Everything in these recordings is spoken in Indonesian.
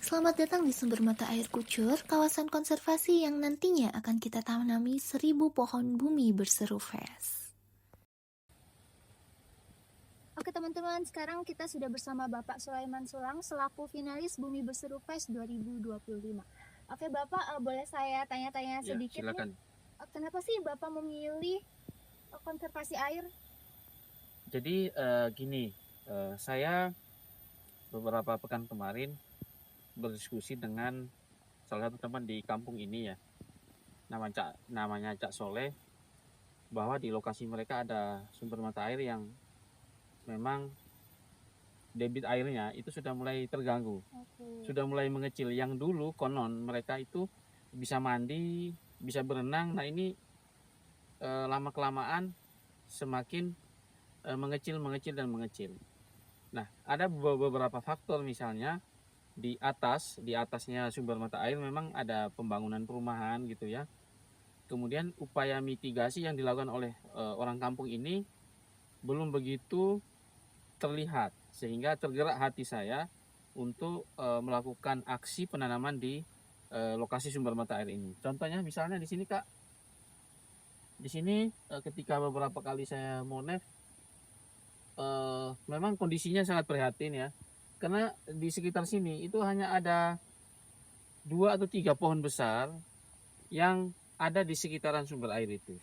Selamat datang di Sumber Mata Air Kucur, kawasan konservasi yang nantinya akan kita tanami 1000 pohon bumi berseru fresh. Oke teman-teman, sekarang kita sudah bersama Bapak Sulaiman Sulang selaku finalis Bumi Berseru Fest 2025. Oke Bapak, boleh saya tanya-tanya Ya, sedikit silakan. nih? Kenapa sih Bapak memilih konservasi air? Jadi gini, saya beberapa pekan kemarin berdiskusi dengan salah satu teman di kampung ini ya, namanya Cak Soleh, bahwa di lokasi mereka ada sumber mata air yang memang debit airnya itu sudah mulai terganggu, sudah mulai mengecil. Yang dulu konon mereka itu bisa mandi, bisa berenang. Nah ini lama kelamaan semakin mengecil dan mengecil. Nah, ada beberapa faktor, misalnya di atasnya sumber mata air memang ada pembangunan perumahan gitu ya. Kemudian upaya mitigasi yang dilakukan oleh orang kampung ini belum begitu terlihat, sehingga tergerak hati saya untuk melakukan aksi penanaman di lokasi sumber mata air ini. Contohnya misalnya di sini Kak, di sini ketika beberapa kali saya monef, memang kondisinya sangat prihatin ya, karena di sekitar sini itu hanya ada 2 atau 3 pohon besar yang ada di sekitaran sumber air itu.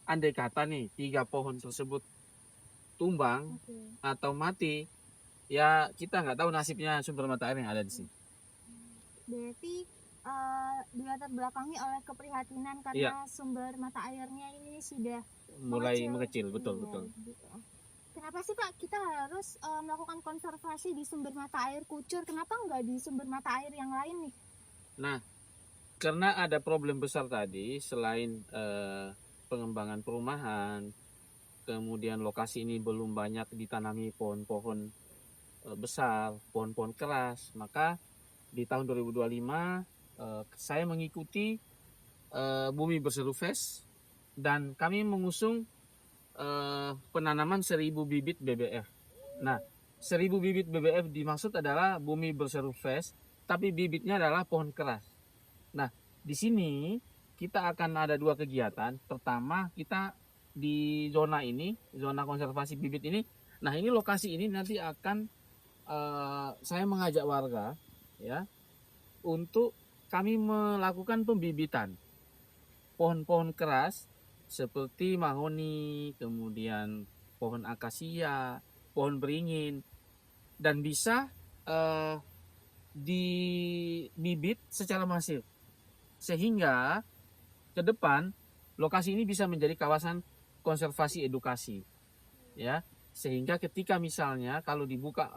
Andai kata nih 3 pohon tersebut tumbang atau mati, ya kita nggak tahu nasibnya sumber mata air yang ada di sini. Berarti dilatar belakangi oleh keprihatinan karena Iya. sumber mata airnya ini sudah Mulai mengecil, betul. Gitu. Kenapa sih Pak kita harus melakukan konservasi di sumber mata air Kucur? Kenapa nggak di sumber mata air yang lain nih? Nah, karena ada problem besar tadi, selain pengembangan perumahan, kemudian lokasi ini belum banyak ditanami pohon-pohon besar, pohon-pohon keras, maka di tahun 2025 saya mengikuti Bumi Berseru Fest dan kami mengusung penanaman 1000 bibit BBF. Nah, 1000 bibit BBF dimaksud adalah Bumi Berseru Fest, tapi bibitnya adalah pohon keras. Nah, di sini kita akan ada 2 kegiatan. Pertama, kita di zona ini, zona konservasi bibit ini. Nah, ini lokasi ini nanti akan saya mengajak warga ya untuk kami melakukan pembibitan pohon-pohon keras seperti mahoni, kemudian pohon akasia, pohon beringin, dan bisa dibibit secara masif, sehingga ke depan lokasi ini bisa menjadi kawasan konservasi edukasi ya, sehingga ketika misalnya kalau dibuka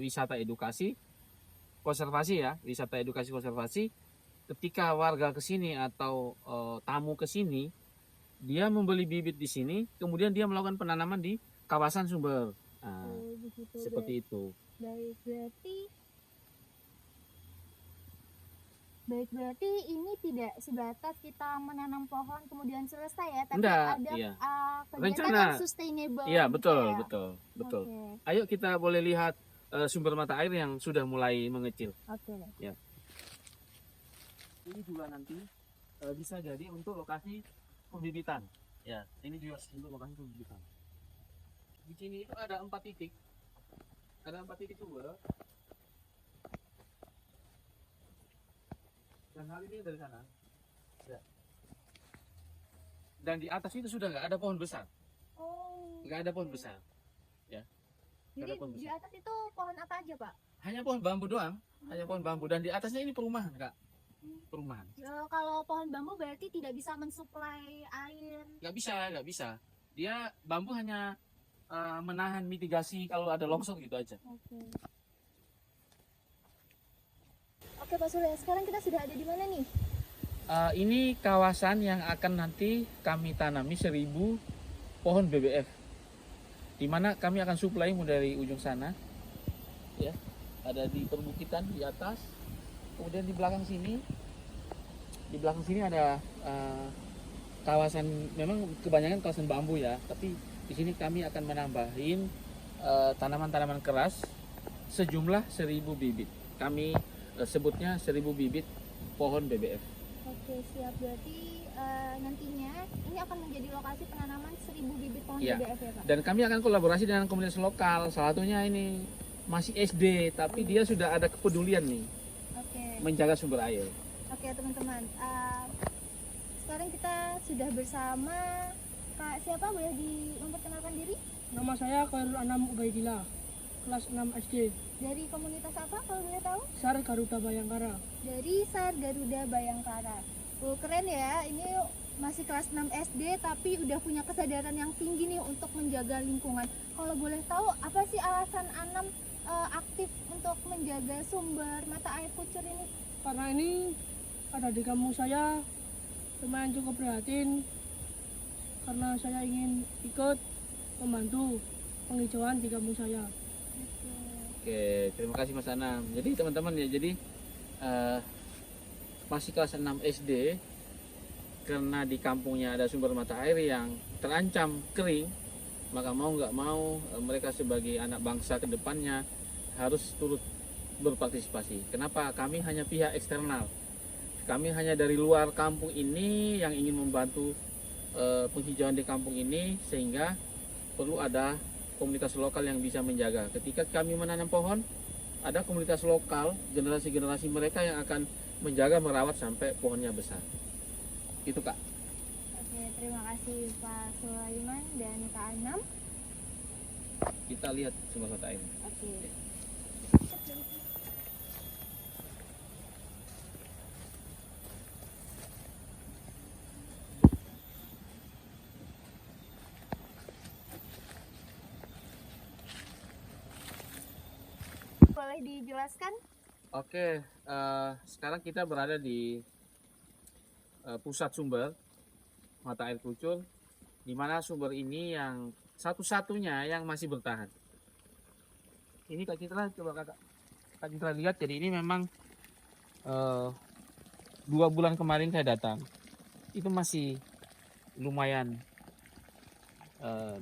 wisata edukasi konservasi ya, wisata edukasi konservasi, ketika warga ke sini atau tamu ke sini, dia membeli bibit di sini, kemudian dia melakukan penanaman di kawasan sumber. Nah, seperti itu. Berarti ini tidak sebatas kita menanam pohon kemudian selesai ya, tapi Enggak, ada iya. kegiatan Rencana yang sustainable. Iya, betul, ya. betul. Okay. Ayo kita boleh lihat sumber mata air yang sudah mulai mengecil. Oke. Ya. Ini juga nanti bisa jadi untuk lokasi pembibitan. Ya, ini juga untuk lokasi pembibitan. Di sini itu ada 4 titik. Ada 4 titik juga. Dan hal ini dari sana. Ya. Dan di atas itu sudah nggak ada pohon besar. Oh. Nggak ada pohon besar. Ya. Jadi di atas itu pohon apa aja Pak? Hanya pohon bambu doang. Hanya pohon bambu, dan di atasnya ini perumahan Kak. Perumahan. Kalau pohon bambu berarti tidak bisa mensuplai air. Nggak bisa. Dia bambu hanya menahan mitigasi kalau ada longsor gitu aja. Oke Pak Surya, sekarang kita sudah ada di mana nih? Ini kawasan yang akan nanti kami tanami 1000 pohon BBF, di mana kami akan suplai mulai dari ujung sana, ya, ada di perbukitan di atas, kemudian di belakang sini ada kawasan, memang kebanyakan kawasan bambu ya, tapi di sini kami akan menambahin tanaman-tanaman keras sejumlah 1000 bibit. Kami sebutnya 1000 bibit pohon BBF. Oke, siap. Berarti nantinya ini akan menjadi lokasi penanaman 1000 bibit pohon Iya. BBF ya Pak? Dan kami akan kolaborasi dengan komunitas lokal. Salah satunya ini masih SD, tapi dia sudah ada kepedulian nih Oke. menjaga sumber air. Oke teman-teman, sekarang kita sudah bersama Kak siapa, boleh memperkenalkan diri? Nama saya Khairul Anam Ubaidillah, kelas 6 SD, Dari komunitas apa kalau boleh tahu? SAR Garuda Bayangkara. Dari SAR Garuda Bayangkara. Keren ya, ini masih kelas 6 SD tapi udah punya kesadaran yang tinggi nih untuk menjaga lingkungan. Kalau boleh tahu apa sih alasan Anam aktif untuk menjaga sumber mata air Kucur ini? Karena ini ada di kampung saya, lumayan cukup prihatin karena saya ingin ikut membantu penghijauan di kampung saya. Oke, terima kasih Mas Anam. Jadi teman-teman ya, jadi masih kelas 6 SD, karena di kampungnya ada sumber mata air yang terancam kering, maka mau nggak mau mereka sebagai anak bangsa ke depannya harus turut berpartisipasi. Kenapa? Kami hanya pihak eksternal. Kami hanya dari luar kampung ini yang ingin membantu penghijauan di kampung ini, sehingga perlu ada komunitas lokal yang bisa menjaga. Ketika kami menanam pohon, ada komunitas lokal, generasi-generasi mereka yang akan menjaga, merawat sampai pohonnya besar. Itu Kak. Oke, terima kasih Pak Sulaiman dan Kak Anam. Kita lihat sumber mata air. Oke. Boleh dijelaskan? Oke, sekarang kita berada di pusat sumber mata air Kucur, di mana sumber ini yang satu-satunya yang masih bertahan. Ini Kak Citra, coba Kak Citra lihat. Jadi ini memang 2 bulan kemarin saya datang, itu masih lumayan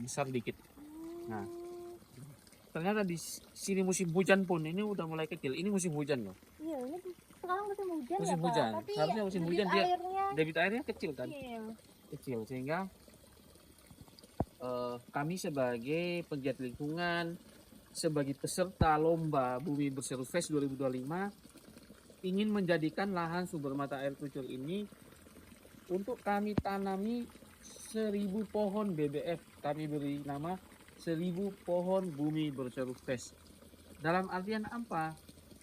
besar dikit. Nah, ternyata di sini musim hujan pun ini udah mulai kecil. Ini musim hujan loh. Iya, ini sekarang musim hujan Musim ya Pak. hujan. Tapi Harusnya musim debit hujan dia airnya debit airnya kecil kan? kecil. Kecil, sehingga kami sebagai penggiat lingkungan, sebagai peserta lomba Bumi Berseru Fest 2025, ingin menjadikan lahan sumber mata air Kucur ini untuk kami tanami 1000 pohon BBF. Kami beri nama 1000 pohon Bumi Berseru Fest. Dalam artian apa?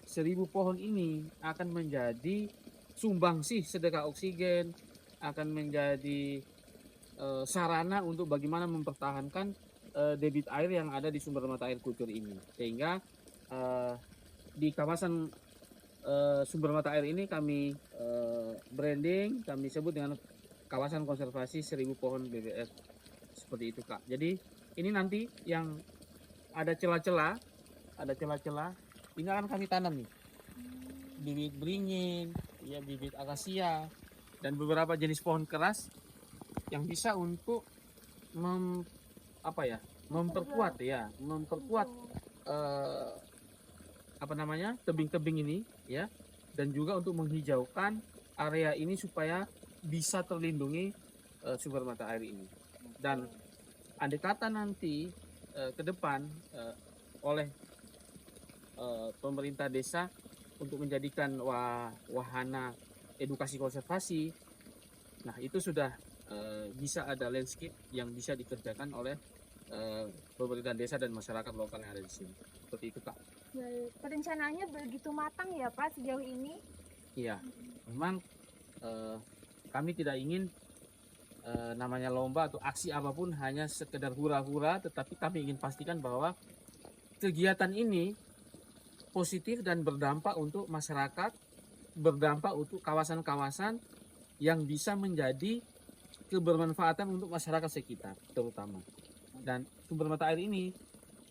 1000 pohon ini akan menjadi sumbangsih sedekah oksigen, akan menjadi sarana untuk bagaimana mempertahankan debit air yang ada di sumber mata air Kucur ini. Sehingga di kawasan sumber mata air ini kami branding, kami sebut dengan kawasan konservasi 1000 pohon BBF. Seperti itu Kak. Jadi ini nanti yang ada celah-celah, ini akan kami tanam nih. Bibit beringin, ya bibit akasia, dan beberapa jenis pohon keras yang bisa untuk memperkuat tebing-tebing ini ya, dan juga untuk menghijaukan area ini supaya bisa terlindungi sumber mata air ini. Dan andai kata nanti ke depan oleh pemerintah desa untuk menjadikan wahana edukasi konservasi, nah itu sudah bisa ada landscape yang bisa dikerjakan oleh pemerintah desa dan masyarakat lokal yang ada di sini. Seperti itu Kak. Perencanaannya begitu matang ya Pak sejauh ini? Iya, memang kami tidak ingin namanya lomba atau aksi apapun hanya sekedar hura-hura, tetapi kami ingin pastikan bahwa kegiatan ini positif dan berdampak untuk masyarakat, berdampak untuk kawasan-kawasan yang bisa menjadi kebermanfaatan untuk masyarakat sekitar terutama. Dan sumber mata air ini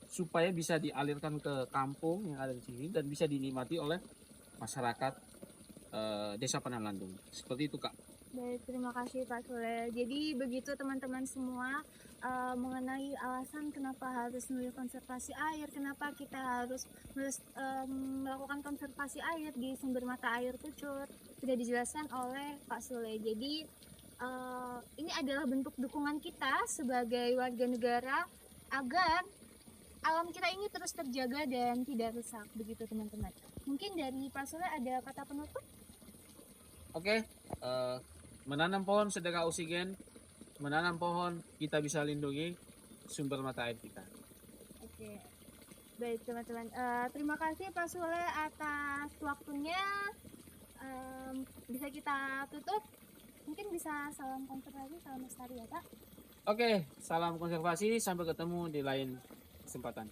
supaya bisa dialirkan ke kampung yang ada di sini dan bisa dinikmati oleh masyarakat Desa Pananlandung. Seperti itu Kak. Baik, terima kasih Pak Sule. Jadi begitu teman-teman semua mengenai alasan kenapa harus memilih konservasi air, kenapa kita harus melakukan konservasi air di sumber mata air Kucur, sudah dijelaskan oleh Pak Sule. Jadi ini adalah bentuk dukungan kita sebagai warga negara agar alam kita ini terus terjaga dan tidak rusak, begitu teman-teman. Mungkin dari Pak Sule ada kata penutup? Oke, menanam pohon sedekah oksigen, menanam pohon kita bisa lindungi sumber mata air kita. Oke, baik teman-teman. Terima kasih Pak Sule atas waktunya. Bisa kita tutup. Mungkin bisa salam konservasi, salam lestari ya Pak. Oke, salam konservasi, sampai ketemu di lain kesempatan.